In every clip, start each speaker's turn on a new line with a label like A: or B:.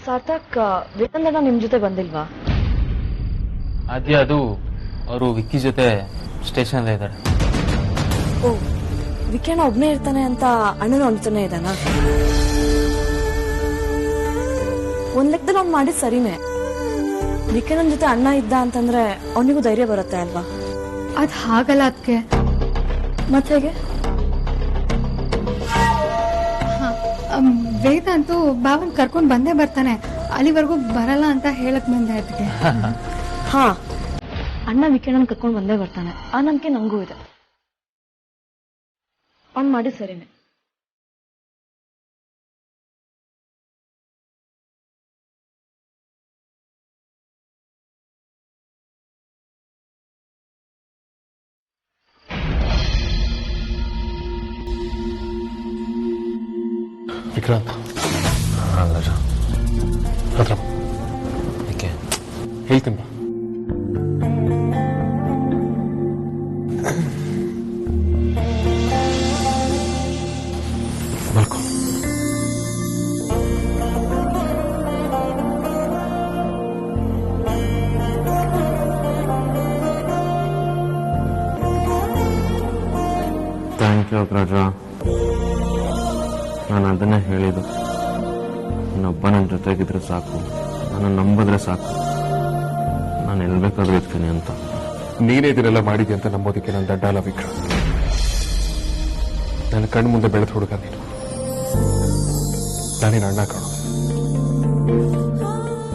A: ಸಾರ್ಥಕ್ ವೇದಾಂತಣ್ಣ ನಿಮ್ ಜೊತೆ ಬಂದಿಲ್ವಾ?
B: ಅದೇ ಅದು ಅವರು ವಿಕ್ಕಿ ಜೊತೆ ಸ್ಟೇಷನ್ ಇದ್ದಾರೆ.
A: ಓ, ವಿಕಿಯಣ್ಣ ಒಬ್ನೇ ಇರ್ತಾನೆ ಅಂತ ಅಣ್ಣನ ಅನ್ತಾನೆ ಇದ್ದಾನ? ಒಂದ್ ಲೆಕ್ಕದಲ್ಲಿ ಅವ್ನು ಮಾಡಿದ್ ಸರಿನೇ. ವಿಕಿಯಣ್ಣನ ಜೊತೆ ಅಣ್ಣ ಇದ್ದ ಅಂತಂದ್ರೆ ಅವನಿಗೂ ಧೈರ್ಯ ಬರುತ್ತೆ ಅಲ್ವಾ?
C: ಅದ್ ಹಾಗಲ್ಲ ಅದಕ್ಕೆ.
A: ಮತ್ತೆ ಹೇಗೆ?
C: ವೇದಾಂತು ಬಾವನ್ ಕರ್ಕೊಂಡ್ ಬಂದೇ ಬರ್ತಾನೆ, ಅಲ್ಲಿವರೆಗೂ ಬರಲ್ಲ ಅಂತ ಹೇಳಕ್ ಬಂದೆ ಅದಕ್ಕೆ.
A: ಹಾ, ಅಣ್ಣ ವಿಕಿಯಣ್ಣನ ಕರ್ಕೊಂಡ್ ಬಂದೇ ಬರ್ತಾನೆ, ಆ ನಂಬಿಕೆ ನಂಗೂ ಇದೆ. ಅವ್ನು ಮಾಡಿ ಸರಿನೇ.
D: ವಿಕ್ರಾಂತ್, ರಾಜ ಹತ್ರ ಏಕೆ ಹೇಳ್ತೀನಿ ಬಾ. ಮಲ್ಕೋ.
E: ಥ್ಯಾಂಕ್ ಯು ರಾಜ. ನಾನು ಅದನ್ನೇ ಹೇಳಿದ್ದು, ಇನ್ನೊಬ್ಬ ನನ್ನ ಜೊತೆಗಿದ್ರೆ ಸಾಕು, ನಾನು ನಂಬಿದ್ರೆ ಸಾಕು, ನಾನು ಎಲ್ಲಿ ಬೇಕಾದ್ರೂ ಇರ್ತೀನಿ ಅಂತ.
D: ನೀನೇ ಇದನ್ನೆಲ್ಲ ಮಾಡಿದ್ಯ ಅಂತ ನಂಬೋದಕ್ಕೆ ನಾನು ದಡ್ಡ ಅಲ್ಲ ವಿಕ್ರಾಂತ್. ನನ್ನ ಕಣ್ಣು ಮುಂದೆ ಬೆಳೆದ ಹುಡುಗ ನೀನು. ನಾನೇನು ಅಣ್ಣ ಕಾಣು.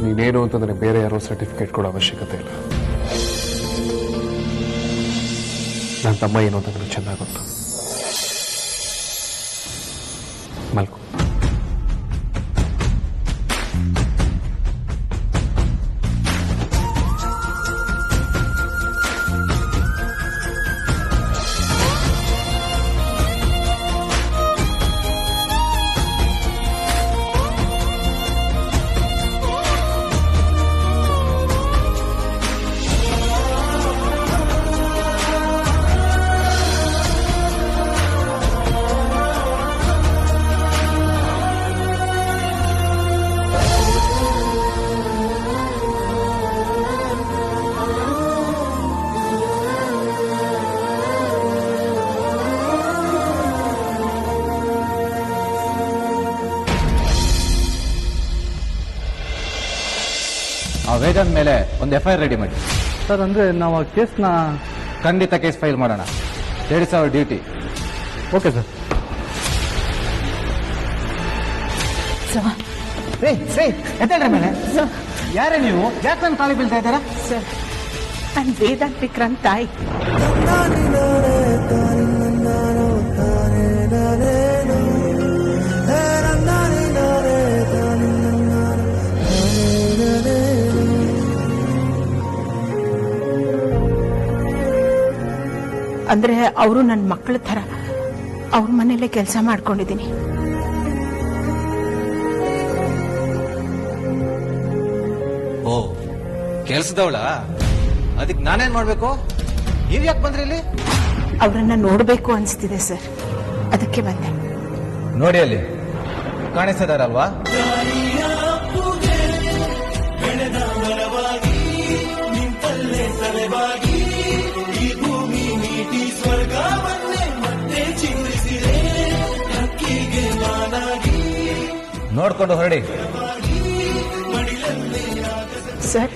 D: ನೀನೇನು ಅಂತ ನನಗೆ ಬೇರೆ ಯಾರೋ ಸರ್ಟಿಫಿಕೇಟ್ ಕೊಡೋ ಅವಶ್ಯಕತೆ ಇಲ್ಲ. ನನ್ನ ತಮ್ಮ ಏನು ಅಂತ ನನಗೆ ಚೆನ್ನಾಗಿ ಗೊತ್ತು. ಮಲ್ಕೋ.
B: ಆ ವೇದಾಂತ್ ಮೇಲೆ ಒಂದು FIR ರೆಡಿ ಮಾಡಿ
F: ಸರ್. ಅಂದ್ರೆ ನಾವು ಆ ಕೇಸ್ನ
B: ಖಂಡಿತ ಕೇಸ್ ಫೈಲ್ ಮಾಡೋಣ. That is our duty.
F: Okay sir.
G: ಎದ್ದೇಳ್ರಿ ಮೇಲೆ. ಯಾರೇ ನೀವು? ಯಾಕೆ ನನ್ನ ಕಾಲಿ ಬೀಳ್ತಾ ಇದ್ದಾರಾ?
H: ಸರ್, ನಾನು ವೇದಾಂತ್ ವಿಕ್ರಾಂತ್ ತಾಯಿ. ಅಂದ್ರೆ ಅವರು ನನ್ನ ಮಕ್ಕಳ ತರ. ಅವ್ರ ಮನೇಲೆ ಕೆಲಸ ಮಾಡ್ಕೊಂಡಿದ್ದೀನಿ.
I: ಓ, ಕೆಲ್ಸದವಳ? ಅದಕ್ಕೆ ನಾನೇನ್ ಮಾಡ್ಬೇಕು? ನೀವ್ ಯಾಕೆ ಬಂದ್ರಿ ಇಲ್ಲಿ?
H: ಅವರನ್ನ ನೋಡ್ಬೇಕು ಅನ್ಸ್ತಿದೆ ಸರ್, ಅದಕ್ಕೆ ಬಂದೆ.
I: ನೋಡಿ ಅಲ್ಲಿ ಕಾಣಿಸ್ತಿದಾರಲ್ವಾ? ನೋಡ್ಕೊಂಡು ಹೊರಡಿ.
H: ಸರ್,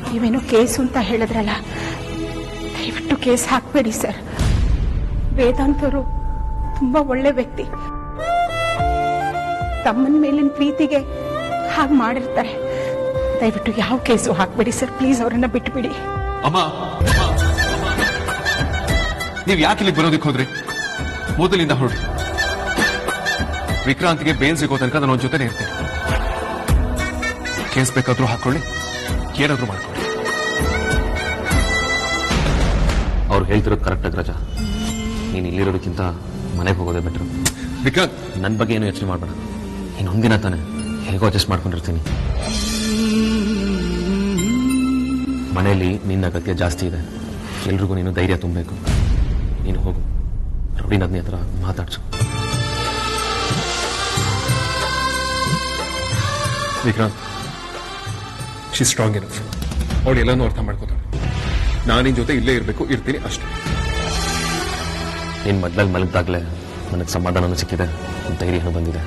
H: ನೀವೇನೋ ಕೇಸು ಅಂತ ಹೇಳಿದ್ರಲ್ಲ, ದಯವಿಟ್ಟು ಕೇಸ್ ಹಾಕ್ಬೇಡಿ ಸರ್. ವೇದಾಂತರು ತುಂಬಾ ಒಳ್ಳೆ ವ್ಯಕ್ತಿ. ತಮ್ಮನ ಮೇಲಿನ ಪ್ರೀತಿಗೆ ಹಾಗೆ ಮಾಡಿರ್ತಾರೆ. ದಯವಿಟ್ಟು ಯಾವ ಕೇಸು ಹಾಕ್ಬೇಡಿ ಸರ್, ಪ್ಲೀಸ್ ಅವರನ್ನ ಬಿಟ್ಬಿಡಿ.
D: ಅಮ್ಮ, ನೀವ್ ಯಾಕೆ ಇಲ್ಲಿಗೆ ಬರೋದಕ್ಕೆ ಹೋದ್ರಿ? ಮೊದಲಿಂದ ಹೊರಡಿ. ವಿಕ್ರಾಂತ್ಗೆ ಬೇಲ್ ಸಿಗೋ ತನಕ ನಾನು ಒಂದ್ ಜೊತೆನೇ ಇರ್ತೀನಿ. ಕೇಸ್ ಬೇಕಾದ್ರೂ ಹಾಕೊಳ್ಳಿ, ಏನಾದ್ರೂ ಮಾಡ್ಕೊಳ್ಳಿ.
E: ಅವ್ರು ಹೇಳ್ತಿರೋದು ಕರೆಕ್ಟ್ ಆಗಿ ರಾಜ. ನೀನು ಇಲ್ಲಿರೋದಕ್ಕಿಂತ ಮನೆಗೆ ಹೋಗೋದೇ ಬೆಟರ್.
D: ವಿಕ್ರಾಂತ್,
E: ನನ್ನ ಬಗ್ಗೆ ಏನು ಯೋಚನೆ ಮಾಡಬೇಡ. ಇನ್ನೊಂದಿನ ತಾನೆ ಹೇಗೋ ಅಡ್ಜಸ್ಟ್ ಮಾಡ್ಕೊಂಡಿರ್ತೀನಿ. ಮನೆಯಲ್ಲಿ ನಿನ್ನ ಅಗತ್ಯ ಜಾಸ್ತಿ ಇದೆ. ಎಲ್ರಿಗೂ ನೀನು ಧೈರ್ಯ ತುಂಬಬೇಕು. ನೀನು ಹೋಗು, ರವಿನಾಥ್ನಿ ಹತ್ರ ಮಾತಾಡ್ಸು.
D: Vikrant, she strong enough. ಅವಳು ಎಲ್ಲಾನು ಅರ್ಥ ಮಾಡ್ಕೋತಾಳೆ. ನಾನು ನಿನ್ ಜೊತೆ ಇಲ್ಲೇ ಇರ್ತೀನಿ ಅಷ್ಟೇ.
E: ನೀನು ಮೊದಲಾಗಿ ಮಲಗಿದಾಗಲೇ ನನಗೆ ಸಮಾಧಾನನೂ ಸಿಕ್ಕಿದೆ, ಧೈರ್ಯನೂ ಬಂದಿದೆ.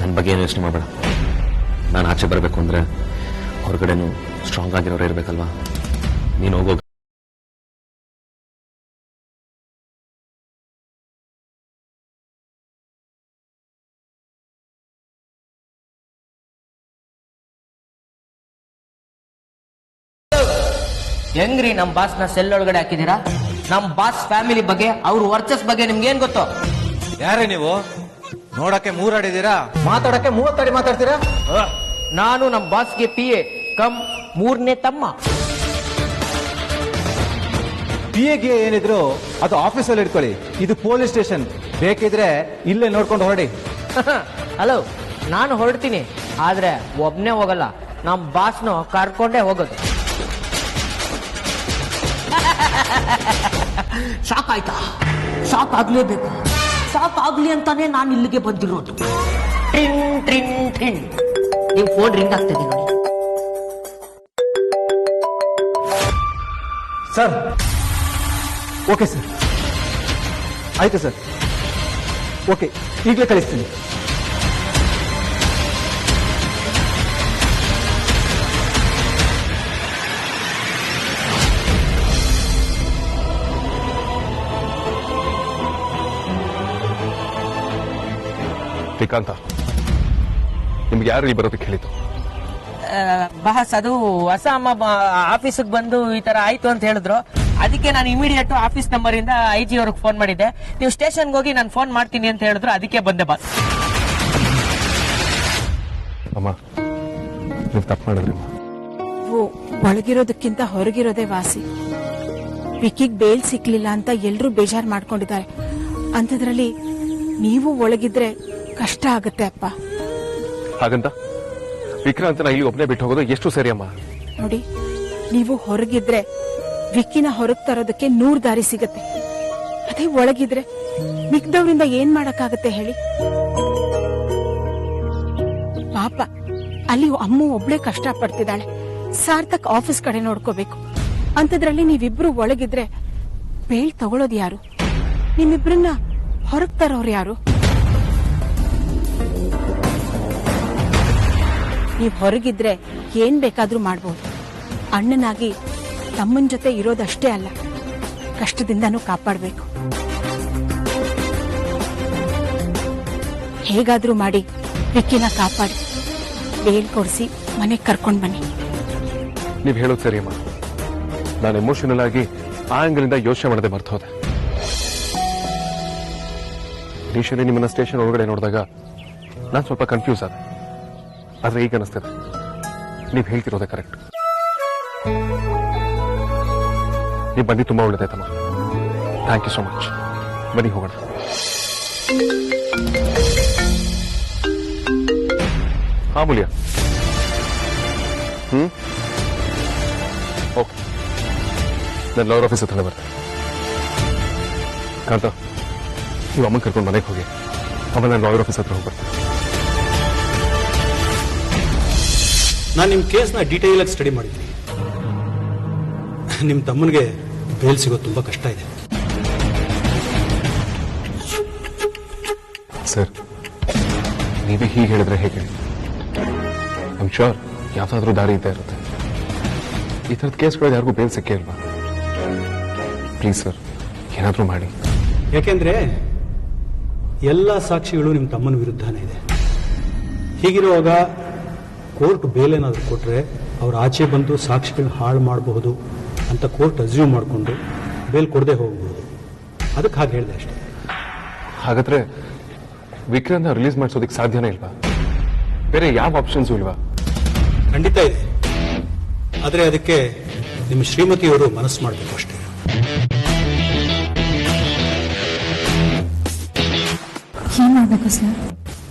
E: ನನ್ನ ಬಗ್ಗೆ ಏನು ಯೋಚನೆ ಮಾಡಬೇಡ. ನಾನು ಆಚೆ ಬರಬೇಕು ಅಂದರೆ ಹೊರಗಡೆನೂ ಸ್ಟ್ರಾಂಗ್ ಆಗಿರೋರೇ ಇರಬೇಕಲ್ವಾ? ನೀನು ಹೋಗೋ
J: ಹೆಂಗ್ರಿ ನಮ್ ಬಾಸ್ ನ ಸೆಲ್ ಒಳಗಡೆ ಹಾಕಿದೀರಾ? ನಮ್ ಬಾಸ್ ಫ್ಯಾಮಿಲಿ ಬಗ್ಗೆ, ಅವ್ರ ವರ್ಚಸ್ ಬಗ್ಗೆ ನಿಮ್ಗೆ ಏನ್ ಗೊತ್ತು?
I: ಯಾರೇ ನೀವು? ನೋಡಕ್ಕೆ ಮೂರಾಡಿದ್ದೀರಾ, ಮಾತಾಡಕ್ಕೆ 30 ಅಡಿ ಮಾತಾಡ್ತೀರಾ?
J: ನಾನು ನಮ್ ಬಾಸ್ಗೆ PA ಕಮ್ 3ನೇ ತಮ್ಮ.
I: PA ಏನಿದ್ರು ಅದು ಆಫೀಸಲ್ಲಿ ಇಟ್ಕೊಳ್ಳಿ. ಇದು ಪೊಲೀಸ್ ಸ್ಟೇಷನ್. ಬೇಕಿದ್ರೆ ಇಲ್ಲೇ ನೋಡ್ಕೊಂಡು ಹೊರಡಿ.
J: ಹಲೋ, ನಾನು ಹೊರಡ್ತೀನಿ, ಆದ್ರೆ ಒಬ್ನೇ ಹೋಗಲ್ಲ. ನಮ್ ಬಾಸ್ನು ಕರ್ಕೊಂಡೇ ಹೋಗೋದು. ಶಾಕ್ ಆಯ್ತಾ? ಶಾಕ್ ಆಗ್ಲೇಬೇಕು. ಶಾಕ್ ಆಗ್ಲಿ ಅಂತಾನೆ ನಾನು ಇಲ್ಲಿಗೆ ಬಂದಿರೋದು. ಟ್ರಿನ್ ಟ್ರಿನ್ ಟ್ರಿನ್. ನಿಮ್ ಫೋನ್ ರಿಂಗ್ ಆಗ್ತದೆ ನೋಡಿ.
I: ಸರ್, ಓಕೆ ಸರ್, ಆಯ್ತು ಸರ್, ಓಕೆ, ಈಗಲೇ ಕಳಿಸ್ತೀನಿ.
D: ಶ್ರೀಕಾಂತ, ನಿಮ್ಗೆ ಯಾರು ಇಲ್ಲಿ ಬರೋದಕ್ಕೆ ಹೇಳಿದ್ದು?
J: ಬಾಸ್, ಅದು ಹೊಸ ಅಮ್ಮ ಆಫೀಸಿಗೆ ಬಂದು ಈ ತರ ಆಯ್ತು ಅಂತ ಹೇಳಿದ್ರು. ಅದಕ್ಕೆ ನಾನು ಇಮಿಡಿಯೇಟ್ ಆಫೀಸ್ ನಂಬರ್ ಇಂದ IG ಅವ್ರಿಗೆ ಫೋನ್ ಮಾಡಿದ್ದೆ. ನೀವು ಸ್ಟೇಷನ್ಗೆ ಹೋಗಿ ನಾನು ಫೋನ್ ಮಾಡ್ತೀನಿ ಅಂತ ಹೇಳಿದ್ರು, ಅದಕ್ಕೆ ಬಂದೆ ಬಾಸ್.
D: ಅಮ್ಮ, ನೀವು ತಪ್ಪು ಮಾಡಿದ್ರಿ.
H: ಒಳಗಿರೋದಕ್ಕಿಂತ ಹೊರಗಿರೋದೇ ವಾಸಿ. ವಿಕಿಗ್ ಬೇಲ್ ಸಿಕ್ಲಿಲ್ಲ ಅಂತ ಎಲ್ರೂ ಬೇಜಾರ್ ಮಾಡ್ಕೊಂಡಿದ್ದಾರೆ. ಅಂಥದ್ರಲ್ಲಿ ನೀವು ಒಳಗಿದ್ರೆ ಕಷ್ಟ ಆಗುತ್ತೆ ಅಪ್ಪ.
D: ಹಾಗಂತ ವಿಕ್ರಾಂತನ ಇಲ್ಲಿ ಒಬ್ಬನೇ ಬಿಟ್ಟು ಹೋಗೋದು ಎಷ್ಟು ಸರಿ ಅಮ್ಮ?
H: ನೋಡಿ, ನೀವು ಹೊರಗಿದ್ರೆ ವಿಕ್ಕಿನ ಹೊರಗ್ ತರೋದಕ್ಕೆ 100 ದಾರಿ ಸಿಗತ್ತೆ. ಅದೇ ಒಳಗಿದ್ರೆ ಮಿಕ್ದವ್ರಿಂದ ಏನ್ ಮಾಡಕ್ಕಾಗತ್ತೆ ಹೇಳಿ? ಪಾಪ, ಅಲ್ಲಿ ಅಮ್ಮ ಒಬ್ಳೆ ಕಷ್ಟ ಪಡ್ತಿದ್ದಾಳೆ. ಸಾರ್ಥಕ್ ಆಫೀಸ್ ಕಡೆ ನೋಡ್ಕೋಬೇಕು. ಅಂತದ್ರಲ್ಲಿ ನೀವಿಬ್ರು ಒಳಗಿದ್ರೆ ಬೇಳ್ ತಗೊಳ್ಳೋದು ಯಾರು? ನಿಮ್ಮಿಬ್ರನ್ನ ಹೊರಗ್ ತರೋರು ಯಾರು? ನೀವ್ ಹೊರಗಿದ್ರೆ ಏನ್ ಬೇಕಾದ್ರೂ ಮಾಡ್ಬೋದು. ಅಣ್ಣನಾಗಿ ತಮ್ಮನ್ ಜೊತೆ ಇರೋದಷ್ಟೇ ಅಲ್ಲ, ಕಷ್ಟದಿಂದನೂ ಕಾಪಾಡ್ಬೇಕು. ಹೇಗಾದ್ರೂ ಮಾಡಿ ವಿಕ್ಕಿನ ಕಾಪಾಡಿ ಬೇಲ್ ಕೊಡಿಸಿ ಮನೆಗೆ ಕರ್ಕೊಂಡ್ ಬನ್ನಿ.
D: ನೀವು ಹೇಳೋದು ಸರಿ ಅಮ್ಮ. ನಾನು ಎಮೋಷನಲ್ ಆಗಿ ಆ ಆಂಗಲಿಂದ ಯೋಚನೆ ಮಾಡದೆ ಮರ್ತು ಹೋದೆ. ಇನಿಷಿಯಲಿ ನಿಮ್ಮನ್ನ ಸ್ಟೇಷನ್ ಒಳಗಡೆ ನೋಡಿದಾಗ ನಾನು ಸ್ವಲ್ಪ ಕನ್ಫ್ಯೂಸ್ ಆದೆ. ಆದ್ರೆ ಈಗ ಅನಿಸ್ತದೆ ನೀವು ಹೇಳ್ತಿರೋದೇ ಕರೆಕ್ಟ್. ನೀವು ಬಂದು ತುಂಬಾ ಒಳ್ಳೆದಾಯ್ತಮ್ಮ. Thank you so much. ಬನ್ನಿ ಹೋಗೋಣ. ಹಾ ಮೂಲ್ಯ, ಓಕೆ, ನಾನು ಲವರ್ ಆಫೀಸ್ ಹತ್ರ ಬರ್ತೇನೆ. ಕಾಂತ, ನೀವು ಅಮ್ಮನ ಕರ್ಕೊಂಡು ಮನೆಗೆ ಹೋಗಿ, ಆಮೇಲೆ ನಾನು ಲಾಯರ್ ಆಫೀಸ್ ಹತ್ರ ಹೋಗಿ ಬರ್ತೇನೆ.
K: ನಾನು ನಿಮ್ಮ ಕೇಸ್ನ ಡೀಟೇಲ್ ಆಗಿ ಸ್ಟಡಿ ಮಾಡಿದ್ದೀನಿ. ನಿಮ್ಮ ತಮ್ಮನಿಗೆ ಬೇಲ್ ಸಿಗೋದು ತುಂಬಾ ಕಷ್ಟ ಇದೆ.
D: ಸರ್, ನೀವೇ ಹೀಗೆ ಹೇಳಿದ್ರೆ ಹೇಗೆ? ಐಮ್ ಶ್ಯೂರ್ ಯಾವ್ದಾದ್ರೂ ದಾರಿ ಇದ್ದೇ ಇರುತ್ತೆ. ಈ ಥರದ ಕೇಸ್ಗಳು ಯಾರಿಗೂ ಬೇಲ್ ಸಿಕ್ಕೇ ಇಲ್ವಾ? ಪ್ಲೀಸ್ ಸರ್, ಏನಾದರೂ ಮಾಡಿ.
K: ಯಾಕೆಂದ್ರೆ ಎಲ್ಲ ಸಾಕ್ಷಿಗಳು ನಿಮ್ಮ ತಮ್ಮನ ವಿರುದ್ಧನೇ ಇದೆ. ಹೀಗಿರುವಾಗ ಕೋರ್ಟ್ ಬೇಲ್ ಏನಾದರೂ ಕೊಟ್ಟರೆ ಅವ್ರು ಆಚೆ ಬಂದು ಸಾಕ್ಷಿಗಳನ್ನ ಹಾಳು ಮಾಡಬಹುದು ಅಂತ ಕೋರ್ಟ್ ಅಸ್ಯೂಮ್ ಮಾಡಿಕೊಂಡು ಬೇಲ್ ಕೊಡದೆ ಹೋಗಬಹುದು. ಅದಕ್ಕೆ ಹಾಗೆ ಹೇಳಿದೆ ಅಷ್ಟೇ.
D: ಹಾಗಾದ್ರೆ ವಿಕ್ರಮ್ನ ರಿಲೀಸ್ ಮಾಡಿಸೋದಕ್ಕೆ ಸಾಧ್ಯನೇ ಇಲ್ವಾ? ಬೇರೆ ಯಾವ ಆಪ್ಷನ್ಸು ಇಲ್ವಾ?
K: ಖಂಡಿತ ಇದೆ, ಆದರೆ ಅದಕ್ಕೆ ನಿಮ್ಮ ಶ್ರೀಮತಿಯವರು ಮನಸ್ಸು ಮಾಡಬೇಕು ಅಷ್ಟೇ.
C: ಏನ್ ಮಾಡ್ಬೇಕು ಸರ್?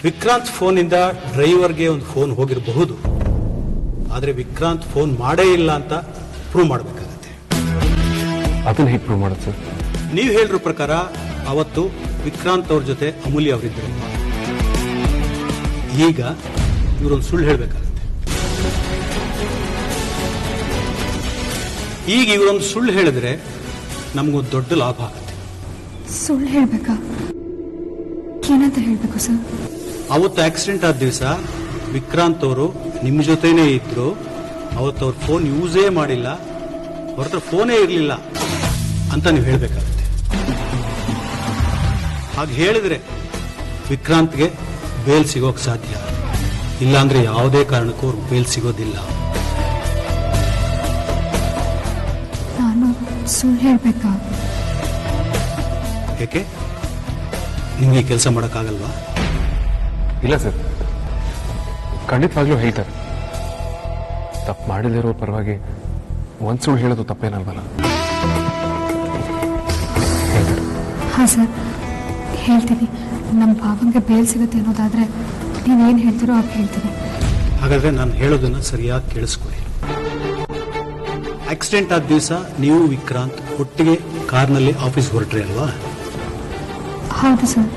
K: ವಿಕ್ರಾಂತ್ ಫೋನಿಂದ ಡ್ರೈವರ್ಗೆ ಒಂದು ಫೋನ್ ಹೋಗಿರಬಹುದು, ಆದರೆ ವಿಕ್ರಾಂತ್ ಫೋನ್ ಮಾಡೇ ಇಲ್ಲ ಅಂತ ಪ್ರೂವ್ ಮಾಡಬೇಕಾಗತ್ತೆ.
D: ಅದನ್ನ ಹೇಗೆ ಪ್ರೂವ್ ಮಾಡೋದು ಸರ್?
K: ನೀವು ಹೇಳಿರೋ ಪ್ರಕಾರ ಅವತ್ತು ವಿಕ್ರಾಂತ್ ಅವ್ರ ಜೊತೆ ಅಮೂಲ್ಯ ಅವರಿದ್ದರು. ಈಗ ಇವರೊಂದು ಸುಳ್ಳು ಹೇಳಬೇಕಾಗತ್ತೆ. ಈಗ ಇವರೊಂದು ಸುಳ್ಳು ಹೇಳಿದ್ರೆ ನಮಗೊಂದು ದೊಡ್ಡ ಲಾಭ ಆಗುತ್ತೆ.
C: ಸುಳ್ಳು ಹೇಳ್ಬೇಕಾ? ಏನಂತ ಹೇಳ್ಬೇಕು ಸರ್?
K: ಅವತ್ತು ಆಕ್ಸಿಡೆಂಟ್ ಆದ ದಿವಸ ವಿಕ್ರಾಂತ್ ಅವರು ನಿಮ್ಮ ಜೊತೆನೇ ಇದ್ರು. ಅವತ್ತು ಅವ್ರ ಫೋನ್ ಯೂಸೇ ಮಾಡಿಲ್ಲ, ಅವ್ರ ಹತ್ರ ಫೋನೇ ಇರಲಿಲ್ಲ ಅಂತ ನೀವು ಹೇಳಬೇಕಾಗುತ್ತೆ. ಹಾಗೆ ಹೇಳಿದ್ರೆ ವಿಕ್ರಾಂತ್ಗೆ ಬೇಲ್ ಸಿಗೋಕ್ ಸಾಧ್ಯ, ಇಲ್ಲಾಂದ್ರೆ ಯಾವುದೇ ಕಾರಣಕ್ಕೂ ಅವ್ರಿಗೆ ಬೇಲ್ ಸಿಗೋದಿಲ್ಲ.
C: ನಾನು ಸುಳ್ಳು ಹೇಳ್ಬೇಕಾ?
K: ಯಾಕೆ ನಿಮ್ಗೆ ಕೆಲಸ ಮಾಡೋಕ್ಕಾಗಲ್ವಾ?
D: ಇಲ್ಲ ಸರ್, ಖಂಡಿತವಾಗ್ಲೂ ಹೇಳ್ತಾರೆ. ತಪ್ಪು ಮಾಡದಿರೋ ಪರವಾಗಿ ಒಂದ್ ಸುಳ್ಳು ಹೇಳೋದು ತಪ್ಪೇನಲ್ವಲ್ಲ?
C: ಹಾಂ ಸರ್, ಹೇಳ್ತೀನಿ. ನಮ್ಮ ಭಾವಂಗೆ ಬೇಲ್ ಸಿಗುತ್ತೆ ಅನ್ನೋದಾದ್ರೆ ನೀವೇನು ಹೇಳ್ತೀರೋ ಆಗ ಹೇಳ್ತೀನಿ.
K: ಹಾಗಾದ್ರೆ ನಾನು ಹೇಳೋದನ್ನ ಸರಿಯಾಗಿ ಕೇಳಿಸ್ಕೊಳ್ಳಿ. ಆಕ್ಸಿಡೆಂಟ್ ಆದ ದಿವಸ ನೀವು ವಿಕ್ರಾಂತ್ ಒಟ್ಟಿಗೆ ಕಾರ್ನಲ್ಲಿ ಆಫೀಸ್ ಹೊರಟ್ರಿ ಅಲ್ವಾ?
C: ಹೌದು ಸರ್.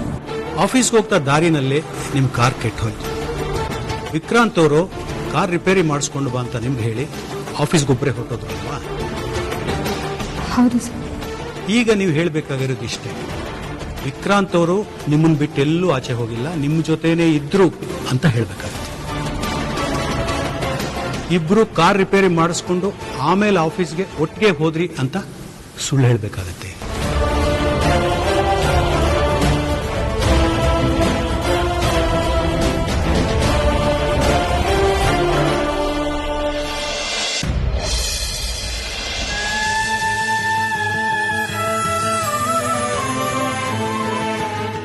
K: ಆಫೀಸ್ಗೆ ಹೋಗ್ತಾ ದಾರಿನಲ್ಲೇ ನಿಮ್ ಕಾರ್ ಕೆಟ್ಟು ಹೋಯ್ತು. ವಿಕ್ರಾಂತ್ ಅವರು ಕಾರ್ ರಿಪೇರಿ ಮಾಡಿಸ್ಕೊಂಡು ಬಾ ಅಂತ ನಿಮ್ಗೆ ಹೇಳಿ ಆಫೀಸ್ಗೊಬ್ಬರೇ ಹೊರಟೋದ್ರು ಅಲ್ವಾ?
C: ಹೌದು ಸರ್.
K: ಈಗ ನೀವು ಹೇಳಬೇಕಾಗಿರೋದು ಇಷ್ಟೇ, ವಿಕ್ರಾಂತ್ ಅವರು ನಿಮ್ಮನ್ನು ಬಿಟ್ಟು ಎಲ್ಲೂ ಆಚೆ ಹೋಗಿಲ್ಲ, ನಿಮ್ಮ ಜೊತೆನೇ ಇದ್ರು ಅಂತ ಹೇಳಬೇಕಾಗುತ್ತೆ. ಇಬ್ರು ಕಾರ್ ರಿಪೇರಿ ಮಾಡಿಸ್ಕೊಂಡು ಆಮೇಲೆ ಆಫೀಸ್ಗೆ ಒಟ್ಟಿಗೆ ಹೋದ್ರಿ ಅಂತ ಸುಳ್ಳು ಹೇಳಬೇಕಾಗತ್ತೆ.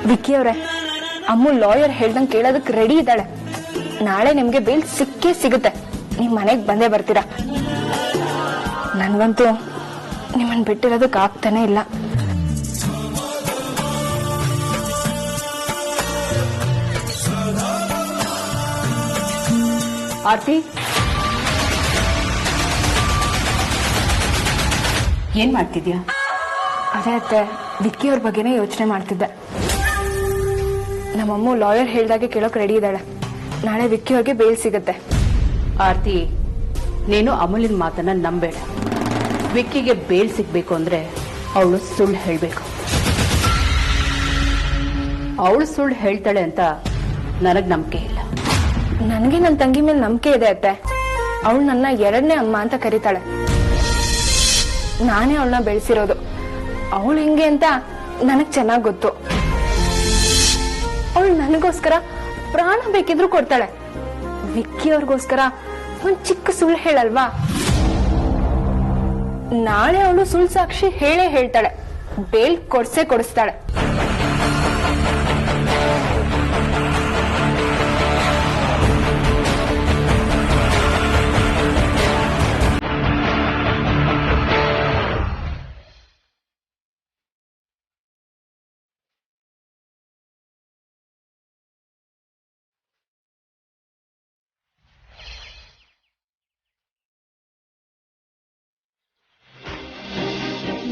A: ವಿಕ್ಕಿ ಅವ್ರೆ, ಅಮ್ಮು ಲಾಯರ್ ಹೇಳ್ದಂಗೆ ಕೇಳೋದಕ್ಕೆ ರೆಡಿ ಇದ್ದಾಳೆ. ನಾಳೆ ನಿಮ್ಗೆ ಬೇಲ್ ಸಿಕ್ಕೇ ಸಿಗುತ್ತೆ. ನಿಮ್ ಮನೆಗ್ ಬಂದೇ ಬರ್ತೀರಾ. ನನ್ಗಂತೂ ನಿಮ್ಮನ್ ಬಿಟ್ಟಿರೋದಕ್ಕೆ ಆಗ್ತಾನೆ ಇಲ್ಲ.
L: ಆರ್ತಿ, ಏನ್ ಮಾಡ್ತಿದ್ಯಾ?
A: ಅದೇ ಅತ್ತೆ, ವಿಕ್ಕಿ ಅವ್ರ ಬಗ್ಗೆನೇ ಯೋಚನೆ ಮಾಡ್ತಿದ್ದೆ. ನಮ್ಮಮ್ಮ ಲಾಯರ್ ಹೇಳ್ದಾಗೆ ಕೇಳೋಕ್ ರೆಡಿ ಇದ್ದಾಳೆ. ನಾಳೆ ವಿಕ್ಕಿ ಅವ್ರಿಗೆ ಬೇಲ್ ಸಿಗುತ್ತೆ.
L: ಆರ್ತಿ, ನೀನು ಅಮೂಲ್ಯನ ಮಾತನ್ನ ನಂಬೇಡ. ವಿಕ್ಕಿಗೆ ಬೇಲ್ ಸಿಗ್ಬೇಕು ಅಂದ್ರೆ ಅವಳು ಸುಳ್ಳು ಹೇಳ್ಬೇಕು. ಅವಳು ಸುಳ್ಳು ಹೇಳ್ತಾಳೆ ಅಂತ ನನಗ್ ನಂಬಿಕೆ ಇಲ್ಲ.
A: ನನಗೆ ನನ್ನ ತಂಗಿ ಮೇಲೆ ನಂಬಿಕೆ ಇದೆ ಅತ್ತೆ. ಅವಳು ನನ್ನ 2ನೇ ಅಮ್ಮ ಅಂತ ಕರೀತಾಳೆ. ನಾನೇ ಅವಳನ್ನ ಬೆಳೆಸಿರೋದು. ಅವಳು ಹೆಂಗೆ ಅಂತ ನನಗ್ ಚೆನ್ನಾಗ್ ಗೊತ್ತು. ಅವಳು ನನಗೋಸ್ಕರ ಪ್ರಾಣ ಬೇಕಿದ್ರು ಕೊಡ್ತಾಳೆ. ವಿಕ್ಕಿ ಅವ್ರಿಗೋಸ್ಕರ ಒಂದ್ ಚಿಕ್ಕ ಸುಳ್ಳು ಹೇಳಲ್ವಾ? ನಾಳೆ ಅವಳು ಸುಳ್ಳು ಸಾಕ್ಷಿ ಹೇಳೇ ಹೇಳ್ತಾಳೆ. ಬೇಲ್ ಕೊಡಿಸ್ತಾಳೆ.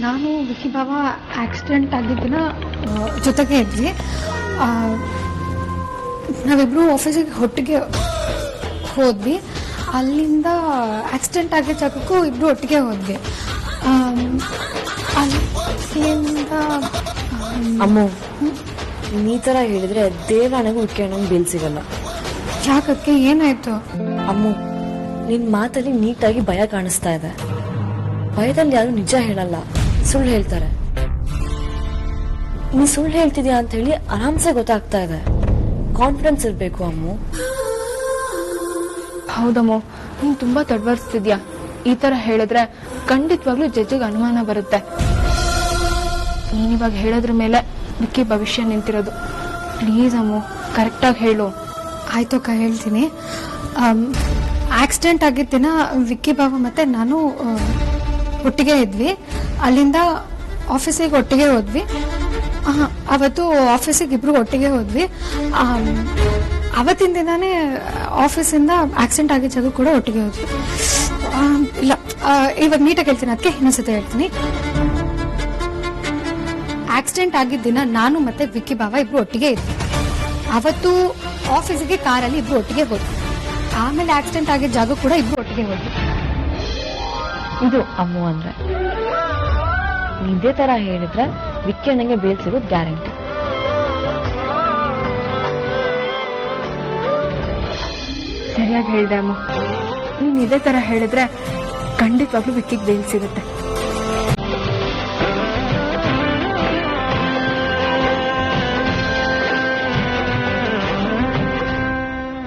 C: ನಾನು ವಿಕ್ಕಿ ಬಾವ ಆಕ್ಸಿಡೆಂಟ್ ಆಗಿದ್ದನ್ನ ಜೊತೆಗೆ ಇದ್ವಿ. ನಾವಿಬ್ರು ಆಫೀಸಿಗೆ ಒಟ್ಟಿಗೆ ಹೋದ್ವಿ. ಅಲ್ಲಿಂದ ಆಕ್ಸಿಡೆಂಟ್ ಆಗಿದ್ದ ಜಾಗಕ್ಕೂ ಇಬ್ರು ಒಟ್ಟಿಗೆ ಹೋದ್ವಿ. ಅಲ್ಲಿಂದ
A: ಅಮ್ಮ, ಈ ತರ ಹೇಳಿದ್ರೆ ದೇವರಾಣೆಗೂ ಉಟ್ಕೊಳ್ಳೋಂಗ್ ಬೇಲ್ ಸಿಗಲ್ಲ.
C: ಯಾಕಕ್ಕೆ? ಏನಾಯ್ತು?
A: ಅಮ್ಮ, ನಿನ್ ಮಾತಲ್ಲಿ ನೀಟಾಗಿ ಭಯ ಕಾಣಿಸ್ತಾ ಇದೆ. ಭಯದಲ್ಲಿ ಯಾರು ನಿಜ ಹೇಳಲ್ಲ, ಸುಳ್ಳು ಹೇಳ್ತಾರೆ. ನೀ ಸುಳ್ಳು ಹೇಳ್ತಿದ್ಯಾ ಅಂತ ಹೇಳಿ ಆರಾಮ್ಸೆ ಗೊತ್ತಾಗ್ತಾ ಇದೆ. ಕಾನ್ಫಿಡೆನ್ಸ್ ಇರ್ಬೇಕು ಅಮ್ಮ. ಹೌದಮ್ಮ, ನೀನ್ ತುಂಬಾ ತಡವರ್ಸ್ತಿದ್ಯಾ. ಈ ತರ ಹೇಳಿದ್ರೆ ಖಂಡಿತವಾಗ್ಲೂ ಜಡ್ಜಿಗೆ ಅನುಮಾನ ಬರುತ್ತೆ. ನೀನಿವಾಗ ಹೇಳೋದ್ರ ಮೇಲೆ ವಿಕ್ಕಿ ಭವಿಷ್ಯ ನಿಂತಿರೋದು. ಪ್ಲೀಸ್ ಅಮ್ಮ, ಕರೆಕ್ಟಾಗಿ ಹೇಳು.
C: ಆಯ್ತು ಅಕ್ಕ, ಹೇಳ್ತೀನಿ. ಆಕ್ಸಿಡೆಂಟ್ ಆಗಿದ್ದ ದಿನ ವಿಕ್ಕಿ ಬಾವ ಮತ್ತೆ ನಾನು ಒಟ್ಟಿಗೆ ಇದ್ವಿ. ಅಲ್ಲಿಂದ ಆಫೀಸಿಗೆ ಒಟ್ಟಿಗೆ ಹೋದ್ವಿ. ಅವತ್ತು ಆಫೀಸಿಗೆ ಇಬ್ರು ಒಟ್ಟಿಗೆ ಹೋದ್ವಿ. ಅವತ್ತಿನ ದಿನಾನೇ ಆಫೀಸಿಂದ ಆಕ್ಸಿಡೆಂಟ್ ಆಗಿದ್ದ ಜಾಗ ಕೂಡ ಒಟ್ಟಿಗೆ ಹೋದ್ವಿ. ಇಲ್ಲ, ಇವಾಗ ನೀಟಾಗಿ ಹೇಳ್ತೀನಿ, ಅದಕ್ಕೆ ಇನ್ನೊಂದ್ಸತಿ ಹೇಳ್ತೀನಿ. ಆಕ್ಸಿಡೆಂಟ್ ಆಗಿದ್ದ ದಿನ ನಾನು ಮತ್ತೆ ವಿಕ್ಕಿ ಬಾವ ಇಬ್ರು ಒಟ್ಟಿಗೆ ಇದ್ವಿ. ಅವತ್ತು ಆಫೀಸಿಗೆ ಕಾರಲ್ಲಿ ಇಬ್ರು ಒಟ್ಟಿಗೆ ಹೋದ್ವಿ. ಆಮೇಲೆ ಆಕ್ಸಿಡೆಂಟ್ ಆಗಿದ್ದ ಜಾಗ ಕೂಡ ಇಬ್ರು ಒಟ್ಟಿಗೆ ಹೋದ್ವಿ.
M: ಇದು ಅಮ್ಮು ಅಂದ್ರೆ ಇದೇ ತರ ಹೇಳಿದ್ರೆ ವಿಕ್ಕಿ ಅಣ್ಣಂಗೆ ಬೇಲ್ ಸಿಗೋದು ಗ್ಯಾರಂಟಿ.
A: ಸರಿಯಾಗಿ ಹೇಳ್ದೆ ಅಮ್ಮ. ನೀನ್ ಇದೇ ತರ ಹೇಳಿದ್ರೆ ಖಂಡಿತವಾಗ್ಲೂ ವಿಕ್ಕಿಗೆ ಬೇಲ್ ಸಿಗುತ್ತೆ.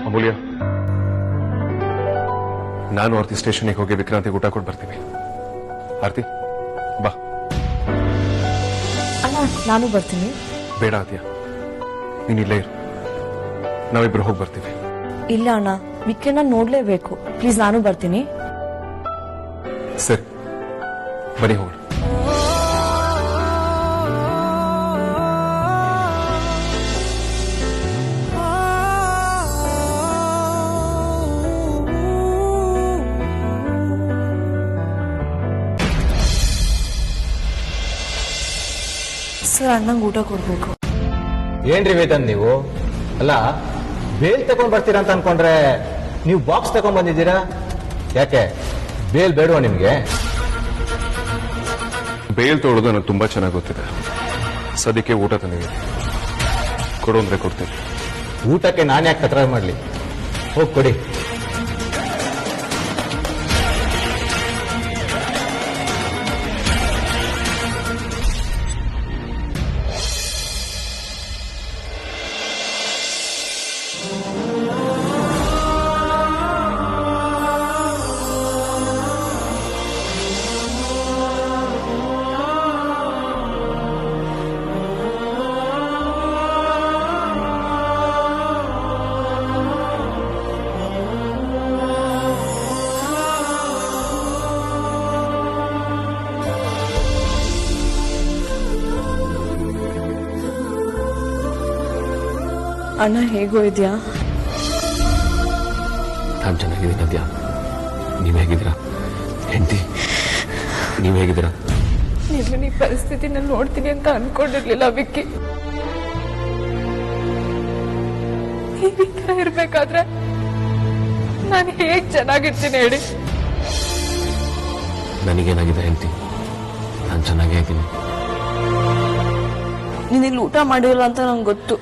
D: ಅಮೂಲ್ಯ, ನಾನು ಆರ್ತಿ ಸ್ಟೇಷನ್ಗೆ ಹೋಗಿ ವಿಕ್ರಾಂತಿಗೆ ಊಟ ಕೊಟ್ಟು ಬರ್ತೀವಿ. ಆರ್ತಿ ಬಾ.
M: ಅಣ್ಣ ನಾನು ಬರ್ತೀನಿ.
D: ಬೇಡ ಆದ್ಯ, ನೀನ್ ಇಲ್ಲೇ ಇರು, ನಾವಿಬ್ರು ಹೋಗಿ ಬರ್ತೀವಿ.
M: ಇಲ್ಲ ಅಣ್ಣ, ವಿಕ್ಕಿನ ನೋಡ್ಲೇಬೇಕು. ಪ್ಲೀಸ್ ನಾನು ಬರ್ತೀನಿ.
D: ಸರಿ ಬನ್ನಿ ಹೋಗೋಣ.
M: ಸರ್ ಅಣ್ಣಂಗೆ ಊಟ ಕೊಡ್ಬೇಕು.
I: ಏನ್ರಿ ವೇದನ್ ನೀವು? ಅಲ್ಲ, ಬೇಲ್ ತಗೊಂಡ್ ಬರ್ತೀರಾ ಅಂತ ಅನ್ಕೊಂಡ್ರೆ ನೀವು ಬಾಕ್ಸ್ ತಗೊಂಡ್ ಬಂದಿದ್ದೀರಾ. ಯಾಕೆ ಬೇಲ್ ಬೇಡವಾ ನಿಮ್ಗೆ?
D: ಬೇಲ್ ತೊಗೊಳೋದು ನನಗೆ ತುಂಬಾ ಚೆನ್ನಾಗಿ ಗೊತ್ತಿದೆ. ಸದ್ಯಕ್ಕೆ ಊಟ ತಂದಿದ್ದೀನಿ, ಕೊಡು ಅಂದ್ರೆ ಕೊಡ್ತೀನಿ.
I: ಊಟಕ್ಕೆ ನಾನು ಯಾಕೆ ತಕರಾರು ಮಾಡ್ಲಿ? ಹೋಗಿ ಕೊಡಿ.
M: ಅಣ್ಣ ಹೇಗೋ ಇದೆಯಾ?
E: ನಾನು ಚೆನ್ನಾಗಿದ್ದೀನಿ ಅದ್ಯಾ. ನೀವ್ ಹೇಗಿದ್ದೀರಾ ಹೆಂಡತಿ? ನೀವ್ ಹೇಗಿದ್ದೀರಾ?
A: ನಿಮ್ಮನ್ನ ಈ ಪರಿಸ್ಥಿತಿನ ನೋಡ್ತೀನಿ ಅಂತ ಅನ್ಕೊಂಡಿರ್ಲಿಲ್ಲ ವಿಕ್ಕಿ. ಈ ತರ ಇರ್ಬೇಕಾದ್ರೆ ನಾನು ಹೇಗ್ ಚೆನ್ನಾಗಿರ್ತೀನಿ ಹೇಳಿ?
E: ನನಗೇನಾಗಿದೆ ಹೆಂಡತಿ? ನಾನು ಚೆನ್ನಾಗೇ ಇದ್ದೀನಿ.
M: ನೀನ್ ಇಲ್ಲಿ ಊಟ ಮಾಡಿರಲ್ಲ ಅಂತ ನಂಗೆ ಗೊತ್ತು.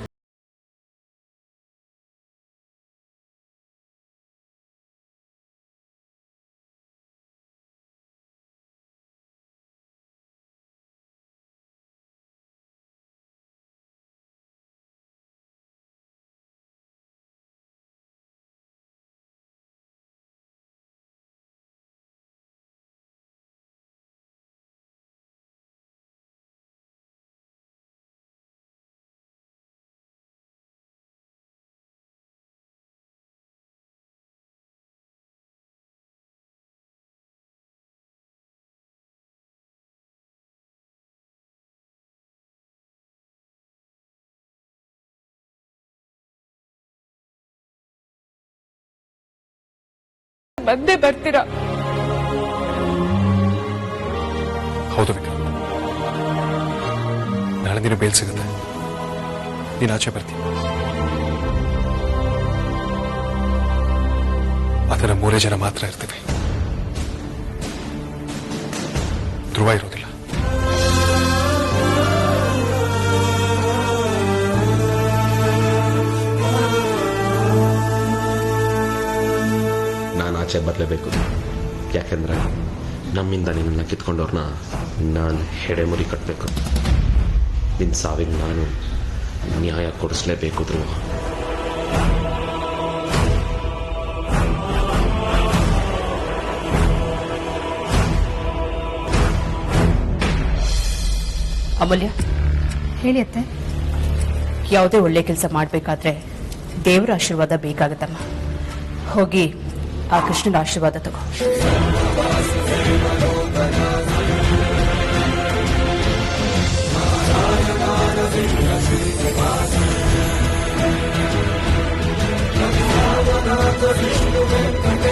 A: ಬಂದೇ ಬರ್ತೀರಾ?
D: ಹೌದು ವಿಕ್ರಮ್, ನಾಳೆ ದಿನ ಬೇಲ್ ಸಿಗುತ್ತೆ. ನೀನು ಆಚೆ ಬರ್ತೀನಿ. ಅದರ 3 ಜನ ಮಾತ್ರ ಇರ್ತೀವಿ. ಧ್ರುವ ಇರೋದಿಲ್ಲ.
E: ನಾನು ಆಚೆ ಬರಲೇಬೇಕು. ಯಾಕೆಂದ್ರೆ ನಮ್ಮಿಂದ ನಿನ್ನ ಕಿತ್ಕೊಂಡವ್ರನ್ನ ನಾನು ಹೆಡೆಮುರಿ ಕಟ್ಟಬೇಕು. ನಿನ್ನ ಸಾವಿಗೆ ನಾನು ನ್ಯಾಯ ಕೊಡಿಸ್ಲೇಬೇಕು ಧ್ರುವ.
L: ಅಮೂಲ್ಯ,
C: ಹೇಳಿ ಅತ್ತೆ.
L: ಯಾವುದೇ ಒಳ್ಳೆ ಕೆಲಸ ಮಾಡಬೇಕಾದ್ರೆ ದೇವರ ಆಶೀರ್ವಾದ ಬೇಕಾಗತ್ತಮ್ಮ. ಹೋಗಿ ಆ ಕೃಷ್ಣನ ಆಶೀರ್ವಾದ ತಗೋ.
N: ವಿಷ್ಣು ವೆಂಕಟ